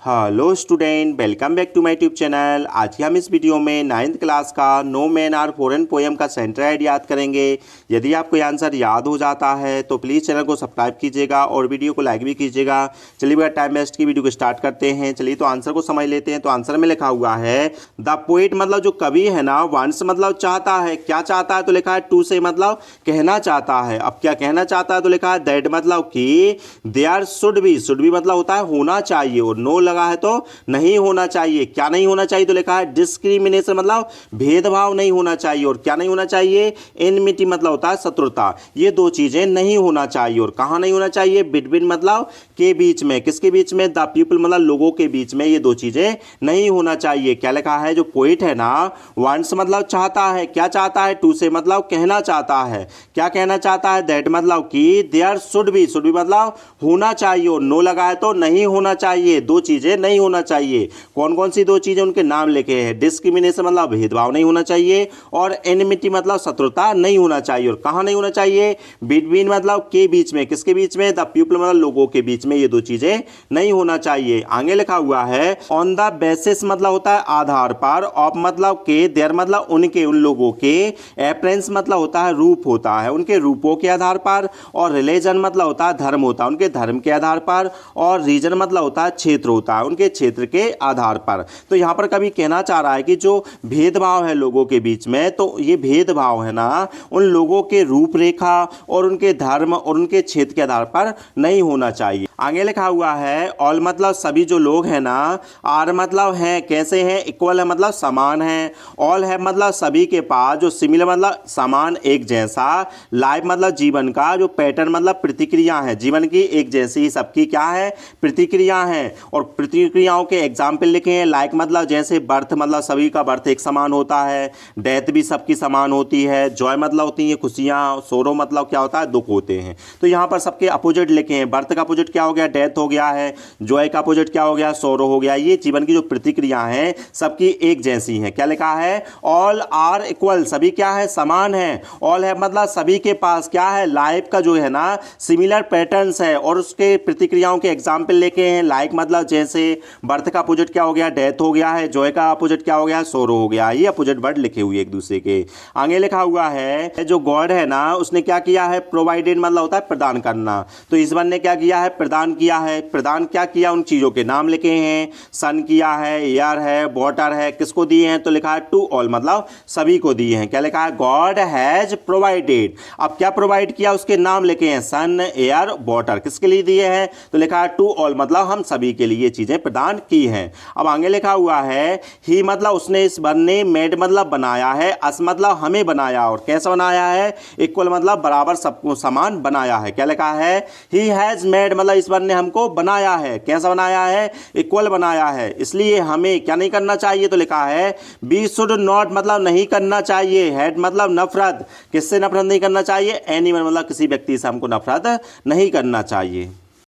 Hello student, welcome back to my YouTube channel. आज हम इस वीडियो में 9th क्लास का नोमेन और फॉरेन पोएम का सेंटर हेड याद करेंगे। यदि आपको ये आंसर याद हो जाता है तो प्लीज़ चैनल को सब्सक्राइब कीजिएगा और वीडियो को लाइक भी कीजिएगा। चलिए बगैर टाइम वेस्ट की वीडियो को स्टार्ट करते हैं। चलिए तो आंसर को समझ लेते हैं। तो आंसर में लिखा हुआ है द पोएट मतलब जो कवि है ना, वंस मतलब चाहता है। क्या चाहता है? तो लिखा है टू से मतलब कहना चाहता है। अब क्या कहना चाहता है? तो लिखा है दैट मतलब कि देयर शुड बी मतलब होता है होना चाहिए, और नो लगा है तो नहीं होना चाहिए। क्या नहीं होना चाहिए? तो लिखा है डिस्क्रिमिनेशन मतलब भेदभाव नहीं होना चाहिए। और क्या नहीं होना चाहिए? एनमिटी मतलब होता है शत्रुता। ये दो चीजें नहीं होना चाहिए। और कहां नहीं होना चाहिए? बिटवीन मतलब के बीच में। किसके बीच में? द पीपल मतलब लोगों के बीच में। ये दो चीजें नहीं होना चाहिए। क्या लिखा है? जो पोइट है ना, वांट्स मतलब चाहता है। क्या चाहता है? टू से मतलब कहना चाहता है। क्या कहना चाहता है? दैट मतलब कि देयर शुड बी मतलब होना चाहिए, और नो लगा है तो नहीं होना चाहिए। दो चीजें नहीं होना चाहिए। कौन कौन सी दो चीजें? उनके नाम लिखे हैं। डिस्क्रिमिनेशन मतलब भेदभाव नहीं होना चाहिए, और एनिमिटी मतलब शत्रुता नहीं होना चाहिए। और कहां नहीं होना चाहिए? बिटवीन मतलब के बीच में। किसके बीच में? द पीपल मतलब लोगों के बीच में। ये दो चीजें नहीं होना चाहिए। आगे लिखा हुआ है ऑन द बेसिस मतलब होता है आधार पर, ऑफ मतलब के, देयर मतलब उनके, उन लोगों के, एपरेंस मतलब होता है रूप होता है, उनके रूपों के आधार पर, और रिलीजन मतलब होता है धर्म होता है, उनके धर्म के आधार पर, और रीजन मतलब होता है क्षेत्र होता है, उनके क्षेत्र के आधार पर। तो यहां पर कभी कहना चाह रहा है कि जो भेदभाव है लोगों के बीच में, तो ये भेदभाव है ना उन लोगों के रूपरेखा और उनके धर्म और उनके क्षेत्र के आधार पर नहीं होना चाहिए। आगे लिखा हुआ है ऑल मतलब सभी जो लोग हैं ना, आर मतलब है कैसे हैं, इक्वल है मतलब समान है, ऑल है मतलब सभी के पास, जो सिमिलर मतलब समान एक जैसा, लाइफ मतलब जीवन का, जो पैटर्न मतलब प्रतिक्रिया है जीवन की एक जैसी सबकी क्या है? प्रतिक्रिया है। और प्रतिक्रियाओं के एग्जाम्पल लिखे हैं। लाइक मतलब जैसे बर्थ मतलब सभी का बर्थ एक समान होता है, डेथ भी सबकी समान होती है, जॉय मतलब होती है खुशियां, सोरो मतलब क्या होता है? दुख होते हैं। तो यहाँ पर सबके अपोजिट लिखे हैं। बर्थ का अपोजिट क्या हो गया? डेथ हो गया है। जॉय का अपोजिट क्या हो गया? सोरो हो गया। ये जीवन की जो प्रतिक्रिया है सबकी एक जैसी है। क्या लिखा है? ऑल आर इक्वल सभी क्या है? समान है। ऑल है मतलब सभी के पास क्या है? लाइफ का जो है ना सिमिलर पैटर्न्स है, और उसके प्रतिक्रियाओं के एग्जाम्पल लिखे हैं। लाइक मतलब जैसे बर्थ का अपोजिट क्या हो गया? डेथ हो गया है। जॉय का अपोजिट क्या हो गया? सोरो हो गया। ये अपोजिट वर्ड लिखे हुए एक दूसरे के। आगे लिखा हुआ है जो गॉड है ना, उसने क्या किया है? प्रोवाइडेड मतलब होता है प्रदान करना। तो इस वन ने क्या किया है? प्रदान किया है। प्रदान क्या किया? उन चीजों के नाम लिखे हैं। सन किया है, एयर है, वाटर है। किसको दिए हैं? तो लिखा है टू ऑल मतलब सभी को दिए हैं। क्या लिखा है? God has provided. अब क्या प्रोवाइड किया? उसके नाम लिखे हैं सन, एयर, वाटर। किसके लिए दिए हैं? तो लिखा है टू ऑल मतलब हम सभी के लिए चीजें प्रदान की हैं। अब आगे लिखा हुआ है ही मतलब उसने, इस वन ने, मेड मतलब बनाया है, अस मतलब हमें बनाया। और कैसा बनाया है? इक्वल मतलब बराबर सबको समान बनाया है। क्या लिखा है? ही हैज मेड मतलब इस वन ने हमको बनाया है। कैसा बनाया है? इक्वल बनाया है। इसलिए हमें क्या नहीं करना चाहिए? तो लिखा है बी शुड नॉट मतलब नहीं करना चाहिए, हेड मतलब नफरत। किससे नफरत नहीं करना चाहिए? एनीवन मतलब किसी व्यक्ति से हमको नफरत नहीं करना चाहिए।